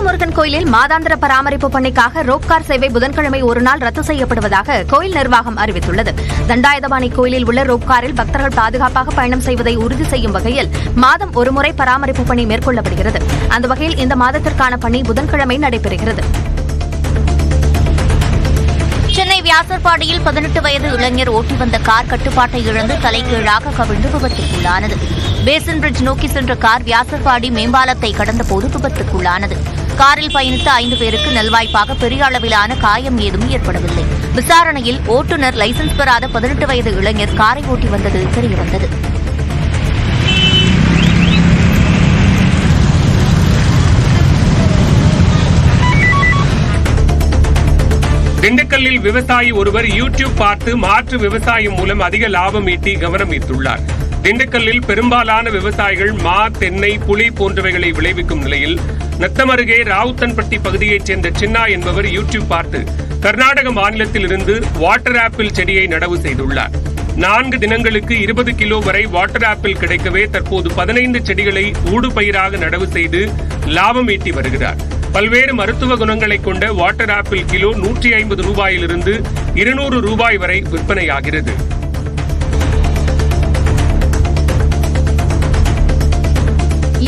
வேல்முருகன் கோயிலில் மாதாந்திர பராமரிப்பு பணிக்காக ரோப்கார் சேவை புதன்கிழமை ஒருநாள் ரத்து செய்யப்படுவதாக கோயில் நிர்வாகம் அறிவித்துள்ளது. தண்டாயுதபாணி கோயிலில் உள்ள ரோப்காரில் பக்தர்கள் பாதுகாப்பாக பயணம் செய்வதை உறுதி செய்யும் வகையில் மாதம் ஒருமுறை பராமரிப்பு பணி மேற்கொள்ளப்படுகிறது. அந்த வகையில் இந்த மாதத்திற்கான பணி புதன்கிழமை நடைபெறுகிறது. சென்னை வியாசர்பாடியில் 18 வயது இளைஞர் ஓட்டி வந்த கார் கட்டுப்பாட்டை இழந்து தலைகீழாக கவிழ்ந்து விபத்துக்குள்ளானது. பேசன் பிரிட்ஜ் நோக்கி சென்ற கார் வியாசர்பாடி மேம்பாலத்தை கடந்தபோது விபத்துக்குள்ளானது. காரில் பயணித்த 5 பேருக்கு நல்வாய்ப்பாக பெரிய அளவிலான காயம் ஏதும் ஏற்படவில்லை. விசாரணையில் ஓட்டுநர் லைசென்ஸ் பெறாத 18 வயது இளைஞர் காரை ஓட்டி வந்தது தெரியவந்தது. திண்டுக்கல்லில் விவசாயி ஒருவர் யூடியூப் பார்த்து மாற்று விவசாயம் மூலம் அதிக லாபம் ஈட்டி கவனம் ஈர்த்துள்ளார். திண்டுக்கல்லில் பெரும்பாலான விவசாயிகள் மா, தென்னை, புளி போன்றவைகளை விளைவிக்கும் நிலையில் நத்தம் அருகே ராவுத்தன்பட்டி பகுதியைச் சேர்ந்த சின்னா என்பவர் யூடியூப் பார்த்து கர்நாடக மாநிலத்தில் இருந்து வாட்டர் ஆப்பிள் செடியை நடவு செய்துள்ளார். 4 தினங்களுக்கு 20 கிலோ வரை வாட்டர் ஆப்பிள் கிடைக்கவே தற்போது 15 செடிகளை ஊடுபயிராக நடவு செய்து லாபம் ஈட்டி வருகிறார். பல்வேறு மருத்துவ குணங்களை கொண்ட வாட்டர் ஆப்பிள் கிலோ 150 ரூபாயிலிருந்து 200 ரூபாய் வரை விற்பனையாகிறது.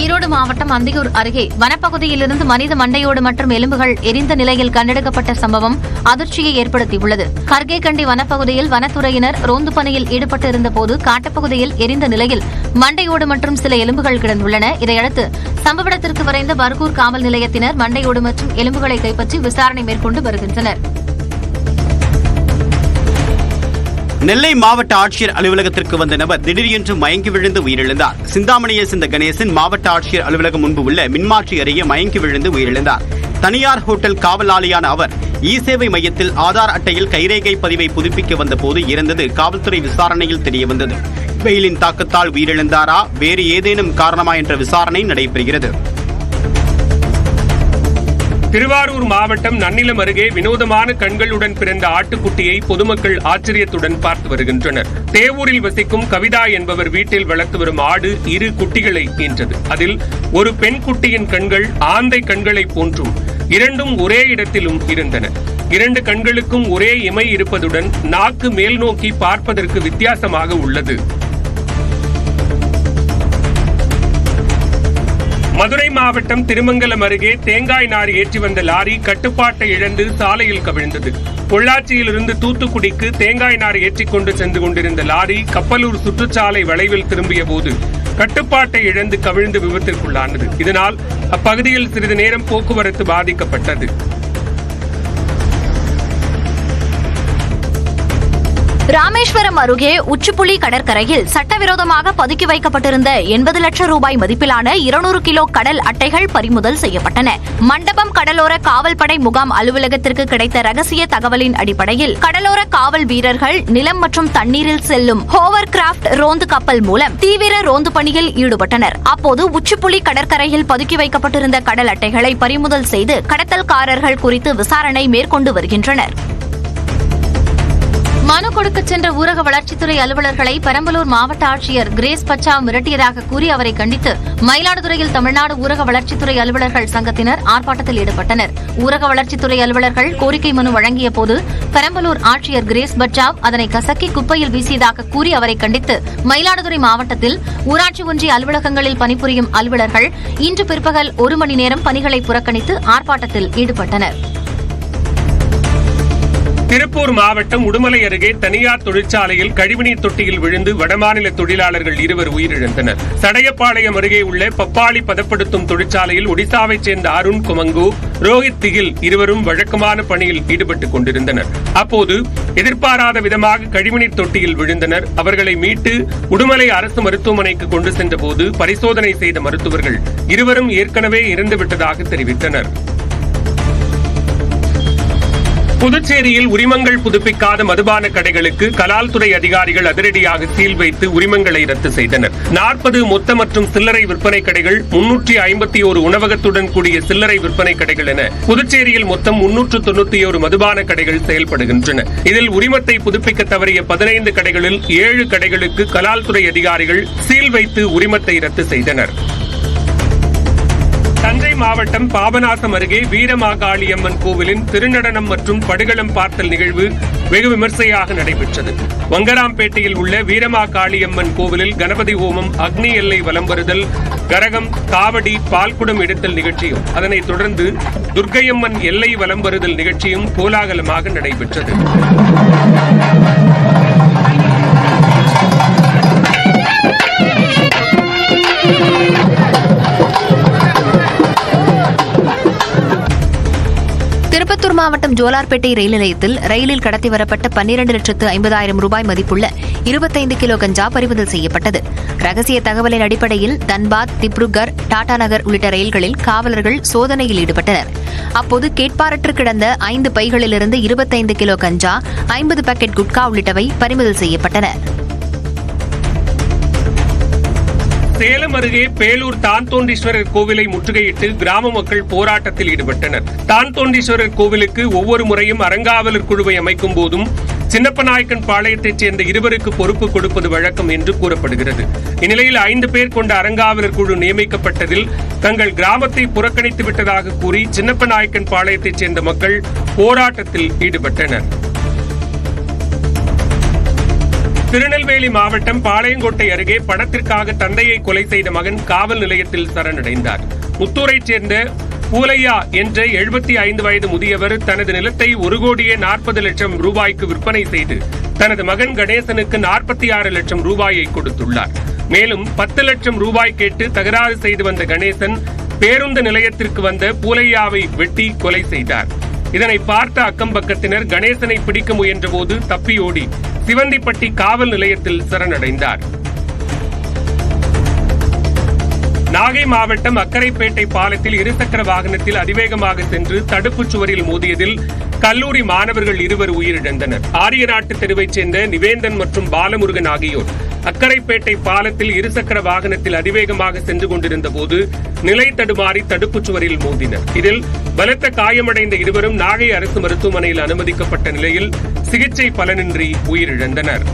ஈரோடு மாவட்டம் அந்தியூர் அருகே வனப்பகுதியிலிருந்து மனித மண்டையோடு மற்றும் எலும்புகள் எரிந்த நிலையில் கண்டெடுக்கப்பட்ட சம்பவம் அதிர்ச்சியை ஏற்படுத்தியுள்ளது. கர்கேகண்டி வனப்பகுதியில் வனத்துறையினர் ரோந்து பணியில் ஈடுபட்டு இருந்தபோது காட்டுப்பகுதியில் எரிந்த நிலையில் மண்டையோடு மற்றும் சில எலும்புகள் கிடந்துள்ளன. இதையடுத்து சம்பவ இடத்திற்கு விரைந்த பர்கூர் காவல் நிலையத்தினர் மண்டையோடு மற்றும் எலும்புகளை கைப்பற்றி விசாரணை மேற்கொண்டு வருகின்றனர். நெல்லை மாவட்ட ஆட்சியர் அலுவலகத்திற்கு வந்த நபர் திடீரென்று மயங்கி விழுந்து உயிரிழந்தார். சிந்தாமணியை சேர்ந்த கணேசன் மாவட்ட ஆட்சியர் அலுவலகம் முன்பு உள்ள மின்மாற்றி அருகே மயங்கி விழுந்து உயிரிழந்தார். தனியார் ஹோட்டல் காவலாளியான அவர் இ-சேவை மையத்தில் ஆதார் அட்டையில் கைரேகை பதிவை புதுப்பிக்க வந்தபோது இறந்தது காவல்துறை விசாரணையில் தெரியவந்தது. வெயிலின் தாக்கத்தால் உயிரிழந்தாரா, வேறு ஏதேனும் காரணமா என்ற விசாரணை நடைபெறுகிறது. திருவாரூர் மாவட்டம் நன்னிலம் அருகே வினோதமான கண்களுடன் பிறந்த ஆட்டுக்குட்டியை பொதுமக்கள் ஆச்சரியத்துடன் பார்த்து வருகின்றனர். தேவூரில் வசிக்கும் கவிதா என்பவர் வீட்டில் வளர்த்து வரும் ஆடு 2 குட்டிகளை ஈன்றது. அதில் ஒரு பெண் குட்டியின் கண்கள் ஆந்தை கண்களை போன்றும் 2ம் ஒரே இடத்திலும் இருந்தன. 2 கண்களுக்கும் ஒரே இமை இருப்பதுடன் நாக்கு மேல் நோக்கி பார்ப்பதற்கு வித்தியாசமாக உள்ளது. மதுரை மாவட்டம் திருமங்கலம் அருகே தேங்காய் நார் ஏற்றி வந்த லாரி கட்டுப்பாட்டை இழந்து சாலையில் கவிழ்ந்தது. பொள்ளாச்சியிலிருந்து தூத்துக்குடிக்கு தேங்காய் நார் ஏற்றிக் கொண்டு சென்று கொண்டிருந்த லாரி கப்பலூர் சுற்றுச்சாலை வளைவில் திரும்பிய போது கட்டுப்பாட்டை இழந்து கவிழ்ந்து விபத்திற்குள்ளானது. இதனால் அப்பகுதியில் சிறிது நேரம் போக்குவரத்து பாதிக்கப்பட்டது. ராமேஸ்வரம் அருகே உச்சிப்புலி கடற்கரையில் சட்டவிரோதமாக பதுக்கி வைக்கப்பட்டிருந்த 80 லட்சம் ரூபாய் மதிப்பிலான 200 கிலோ கடல் அட்டைகள் பறிமுதல் செய்யப்பட்டன. மண்டபம் கடலோர காவல்படை முகாம் அலுவலகத்திற்கு கிடைத்த ரகசிய தகவலின் அடிப்படையில் கடலோர காவல் வீரர்கள் நிலம் மற்றும் தண்ணீரில் செல்லும் ஹோவர் கிராப்ட் ரோந்து கப்பல் மூலம் தீவிர ரோந்து பணியில் ஈடுபட்டனர். அப்போது உச்சிப்புலி கடற்கரையில் பதுக்கி வைக்கப்பட்டிருந்த கடல் அட்டைகளை பறிமுதல் செய்து கடத்தல்காரர்கள் குறித்து விசாரணை மேற்கொண்டு வருகின்றனர். மனு கொடுக்க சென்ற ஊரக வளர்ச்சித்துறை அலுவலர்களை பெரம்பலூர் மாவட்ட ஆட்சியர் கிரேஸ் பச்சாவ் மிரட்டியதாக கூறி அவரை கண்டித்து மயிலாடுதுறையில் தமிழ்நாடு ஊரக வளர்ச்சித்துறை அலுவலர்கள் சங்கத்தினர் ஆர்ப்பாட்டத்தில் ஈடுபட்டனர். ஊரக வளர்ச்சித்துறை அலுவலர்கள் கோரிக்கை மனு வழங்கிய போது பெரம்பலூர் ஆட்சியர் கிரேஸ் பச்சாவ் அதனை கசக்கி குப்பையில் வீசியதாக கூறி அவரை கண்டித்து மயிலாடுதுறை மாவட்டத்தில் ஊராட்சி ஒன்றிய அலுவலகங்களில் பணிபுரியும் அலுவலர்கள் இன்று பிற்பகல் 1 மணி நேரம் பணிகளை புறக்கணித்து ஆர்ப்பாட்டத்தில் ஈடுபட்டனர். திருப்பூர் மாவட்டம் உடுமலை அருகே தனியார் தொழிற்சாலையில் கழிவுநீர் தொட்டியில் விழுந்து வடமாநில தொழிலாளர்கள் 2 உயிரிழந்தனர். சடையப்பாளையம் அருகே உள்ள பப்பாளி பதப்படுத்தும் தொழிற்சாலையில் ஒடிசாவைச் சேர்ந்த அருண் குமங்கு, ரோஹித் திகில் இருவரும் வழக்கமான பணியில் ஈடுபட்டுக் கொண்டிருந்தனர். அப்போது எதிர்பாராத விதமாக கழிவுநீர் தொட்டியில் விழுந்தனர். அவர்களை மீட்டு உடுமலை அரசு மருத்துவமனைக்கு கொண்டு சென்றபோது பரிசோதனை செய்த மருத்துவர்கள் 2 ஏற்கனவே இறந்துவிட்டதாக தெரிவித்தனர். புதுச்சேரியில் உரிமங்கள் புதுப்பிக்காத மதுபான கடைகளுக்கு கலால்துறை அதிகாரிகள் அதிரடியாக சீல் வைத்து உரிமங்களை ரத்து செய்தனர். 40 மொத்த மற்றும் சில்லறை விற்பனை கடைகள், 351 உணவகத்துடன் கூடிய சில்லறை விற்பனை கடைகள் என புதுச்சேரியில் மொத்தம் 391 மதுபான கடைகள் செயல்படுகின்றன. இதில் உரிமத்தை புதுப்பிக்க தவறிய 15 கடைகளில் 7 கடைகளுக்கு கலால்துறை அதிகாரிகள் சீல் வைத்து உரிமத்தை ரத்து செய்தனர். தஞ்சை மாவட்டம் பாபநாசம் அருகே வீரமாகாளியம்மன் கோவிலின் திருநடனம் மற்றும் படுகளம் பார்த்தல் நிகழ்வு வெகு விமர்சையாக நடைபெற்றது. வங்கராம்பேட்டையில் உள்ள வீரமாகாளியம்மன் கோவிலில் கணபதி ஹோமம், அக்னி எல்லை வலம் வருதல், கரகம், காவடி, பால்குடம் எடுத்தல் நிகழ்ச்சியும், அதனைத் தொடர்ந்து துர்க்கையம்மன் எல்லை வலம் வருதல் நிகழ்ச்சியும் கோலாகலமாக நடைபெற்றது. திருப்பத்தூர் மாவட்டம் ஜோலார்பேட்டை ரயில் நிலையத்தில் ரயிலில் கடத்தி வரப்பட்ட 12,50,000 ரூபாய் மதிப்புள்ள 25 கிலோ கஞ்சா பறிமுதல் செய்யப்பட்டது. ரகசிய தகவலின் அடிப்படையில் தன்பாத், திப்ருகர், டாடா நகர் உள்ளிட்ட ரயில்களில் காவலர்கள் சோதனையில் ஈடுபட்டனர். அப்போது கேட்பாரற்று கிடந்த 5 பைகளிலிருந்து 25 கிலோ கஞ்சா, 50 பாக்கெட் குட்கா உள்ளிட்டவை பறிமுதல் செய்யப்பட்டன. சேலம் அருகே பேலூர் தான்தோன்றீஸ்வரர் கோவிலை முற்றுகையிட்டு கிராம மக்கள் போராட்டத்தில் ஈடுபட்டனர். தான்தோன்றீஸ்வரர் கோவிலுக்கு ஒவ்வொரு முறையும் அறங்காவலர் குழுவை அமைக்கும் போதும் சின்னப்பநாயக்கன் பாளையத்தைச் சேர்ந்த 2 பொறுப்பு கொடுப்பது வழக்கம் என்று கூறப்படுகிறது. இந்நிலையில் 5 பேர் கொண்ட அறங்காவலர் குழு நியமிக்கப்பட்டதில் தங்கள் கிராமத்தை புறக்கணித்து விட்டதாக கூறி சின்னப்பநாயக்கன் பாளையத்தைச் சேர்ந்த மக்கள் போராட்டத்தில் ஈடுபட்டனர். திருநெல்வேலி மாவட்டம் பாளையங்கோட்டை அருகே பணத்திற்காக தந்தையை கொலை செய்த மகன் காவல் நிலையத்தில் சரணடைந்தார். முத்தூரைச் சேர்ந்த பூலையா என்ற 75 வயது முதியவர் தனது நிலத்தை 1,40,00,000 ரூபாய்க்கு விற்பனை செய்து தனது மகன் கணேசனுக்கு 46 லட்சம் ரூபாயை கொடுத்துள்ளார். மேலும் 10 லட்சம் ரூபாய் கேட்டு தகராறு செய்து வந்த கணேசன் பேருந்து நிலையத்திற்கு வந்த பூலையாவை வெட்டி கொலை செய்தார். இதனை பார்த்த அக்கம்பக்கத்தினர் கணேசனை பிடிக்க முயன்றபோது தப்பியோடி சிவந்திப்பட்டி காவல் நிலையத்தில் சரணடைந்தார். நாகை மாவட்டம் அக்கரைப்பேட்டை பாலத்தில் இருசக்கர வாகனத்தில் அதிவேகமாக சென்று தடுப்புச் சுவரில் மோதியதில் கல்லூரி மாணவர்கள் 2 உயிரிழந்தனர். ஆரியநாட்டு தெருவைச் சேர்ந்த நிவேந்தன் மற்றும் பாலமுருகன் ஆகியோர் அக்கரைப்பேட்டை பாலத்தில் இருசக்கர வாகனத்தில் அதிவேகமாக சென்று கொண்டிருந்த போது நிலை தடுமாறி தடுப்புச் சுவரில் மோதினர். இதில் பலத்த காயமடைந்த 2 நாகை அரசு மருத்துவமனையில் அனுமதிக்கப்பட்ட நிலையில் சிகிச்சை பலனின்றி உயிரிழந்தனர்.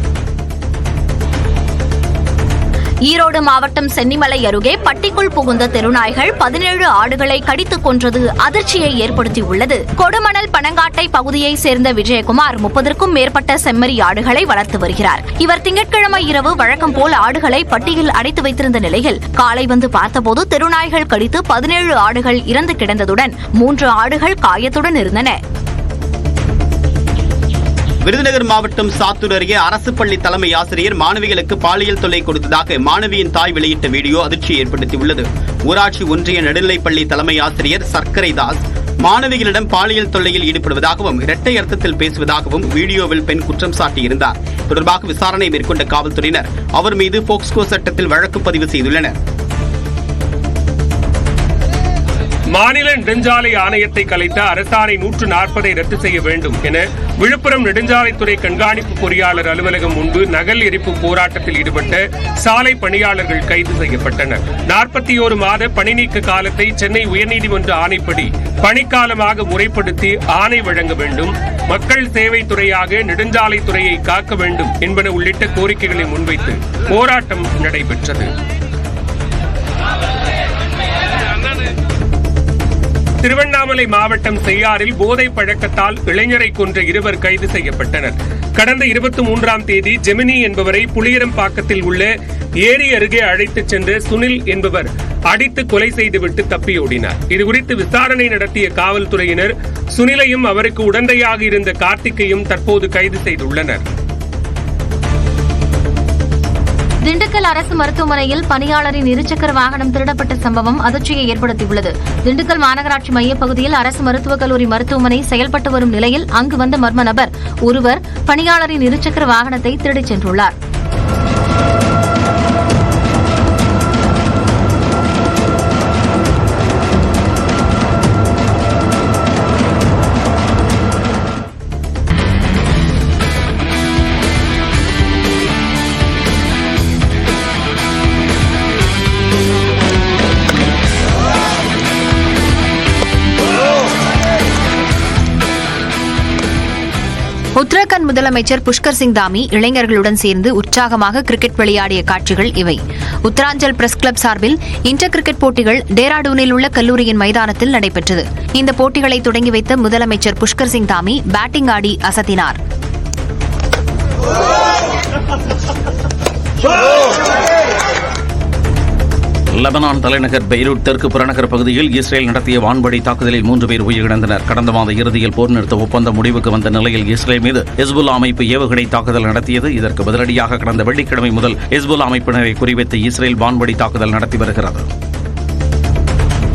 ஈரோடு மாவட்டம் சென்னிமலை அருகே பட்டிக்குள் புகுந்த தெருநாய்கள் 17 ஆடுகளை கடித்துக் கொன்றது அதிர்ச்சியை ஏற்படுத்தியுள்ளது. கொடுமணல் பனங்காட்டை பகுதியைச் சேர்ந்த விஜயகுமார் 30க்கும் மேற்பட்ட செம்மறி ஆடுகளை வளர்த்து வருகிறார். இவர் திங்கட்கிழமை இரவு வழக்கம் போல் ஆடுகளை பட்டியில் அடைத்து வைத்திருந்த நிலையில் காலை வந்து பார்த்தபோது தெருநாய்கள் கடித்து 17 ஆடுகள் இறந்து கிடந்ததுடன் 3 ஆடுகள் காயத்துடன் இருந்தன. விருதுநகர் மாவட்டம் சாத்தூர் அருகே அரசு பள்ளி தலைமை ஆசிரியர் மாணவிகளுக்கு பாலியல் தொல்லை கொடுத்ததாக மாணவியின் தாய் வெளியிட்ட வீடியோ அதிர்ச்சியை ஏற்படுத்தியுள்ளது. ஊராட்சி ஒன்றிய நடுநிலைப்பள்ளி தலைமை ஆசிரியர் சர்க்கரை தாஸ் மாணவிகளிடம் பாலியல் தொல்லையில் ஈடுபடுவதாகவும் இரட்டை அர்த்தத்தில் பேசுவதாகவும் வீடியோவில் பெண் குற்றம் சாட்டியிருந்தார். தொடர்பாக விசாரணை மேற்கொண்ட காவல்துறையினர் அவர் மீது போக்ஸ்கோ சட்டத்தில் வழக்கு பதிவு செய்துள்ளனர். மாநில நெடுஞ்சாலை ஆணையத்தை கலைத்த அரசாணை 140 ரத்து செய்ய வேண்டும் என விழுப்புரம் நெடுஞ்சாலைத்துறை கண்காணிப்பு பொறியாளர் அலுவலகம் முன்பு நகல் எரிப்பு போராட்டத்தில் ஈடுபட்ட சாலை பணியாளர்கள் கைது செய்யப்பட்டனர். 41 மாத பணி நீக்க காலத்தை சென்னை உயர்நீதிமன்ற ஆணைப்படி பணிக்காலமாக முறைப்படுத்தி ஆணை வழங்க வேண்டும், மக்கள் சேவை துறையாக நெடுஞ்சாலைத்துறையை காக்க வேண்டும் என்பன உள்ளிட்ட கோரிக்கைகளை முன்வைத்து போராட்டம் நடைபெற்றது. திருவண்ணாமலை மாவட்டம் செய்யாறில் போதை பழக்கத்தால் இளைஞரை கொன்ற 2 கைது செய்யப்பட்டனர். கடந்த 23ஆம் தேதி ஜெமினி என்பவரை புளியரம்பாக்கத்தில் உள்ள ஏரி அருகே அழைத்துச் சென்ற சுனில் என்பவர் அடித்து கொலை செய்துவிட்டு தப்பியோடினார். இதுகுறித்து விசாரணை நடத்திய காவல்துறையினர் சுனிலையும் அவருக்கு உடந்தையாக இருந்த கார்த்திகையும் தற்போது கைது செய்துள்ளனர். திண்டுக்கல் அரசு மருத்துவமனையில் பணியாளரின் இருசக்கர வாகனம் திருடப்பட்ட சம்பவம் அதிர்ச்சியை ஏற்படுத்தியுள்ளது. திண்டுக்கல் மாநகராட்சி மையப்பகுதியில் அரசு மருத்துவக் கல்லூரி மருத்துவமனை செயல்பட்டு வரும் நிலையில் அங்கு வந்த மர்ம நபர் ஒருவர் பணியாளரின் இருசக்கர வாகனத்தை திருடிச் சென்றுள்ளார். உத்தரகாண்ட் முதலமைச்சர் புஷ்கர் சிங் தாமி இளைஞர்களுடன் சேர்ந்து உற்சாகமாக கிரிக்கெட் விளையாடிய காட்சிகள் இவை. உத்தராஞ்சல் பிரஸ் கிளப் சார்பில் இன்டர் கிரிக்கெட் போட்டிகள் டேராடூனில் உள்ள கல்லூரியின் மைதானத்தில் நடைபெற்றது. இந்த போட்டிகளை தொடங்கி வைத்த முதலமைச்சர் புஷ்கர் சிங் தாமி பேட்டிங் ஆடி அசத்தினார். லெபனான் தலைநகர் பெய்ரூட் தெற்கு புறநகர் பகுதியில் இஸ்ரேல் நடத்திய வான்வழி தாக்குதலில் 3 பேர் உயிரிழந்தனர். கடந்த மாத இறுதியில் போர் நிறுத்த ஒப்பந்தம் முடிவுக்கு வந்த நிலையில் இஸ்ரேல் மீது ஹெஸ்புல்லா அமைப்பு ஏவுகணை தாக்குதல் நடத்தியது. இதற்கு பதிலடியாக கடந்த வெள்ளிக்கிழமை முதல் ஹெஸ்புல்லா அமைப்பினரை குறிவைத்து இஸ்ரேல் வான்வழி தாக்குதல் நடத்தி வருகிறது.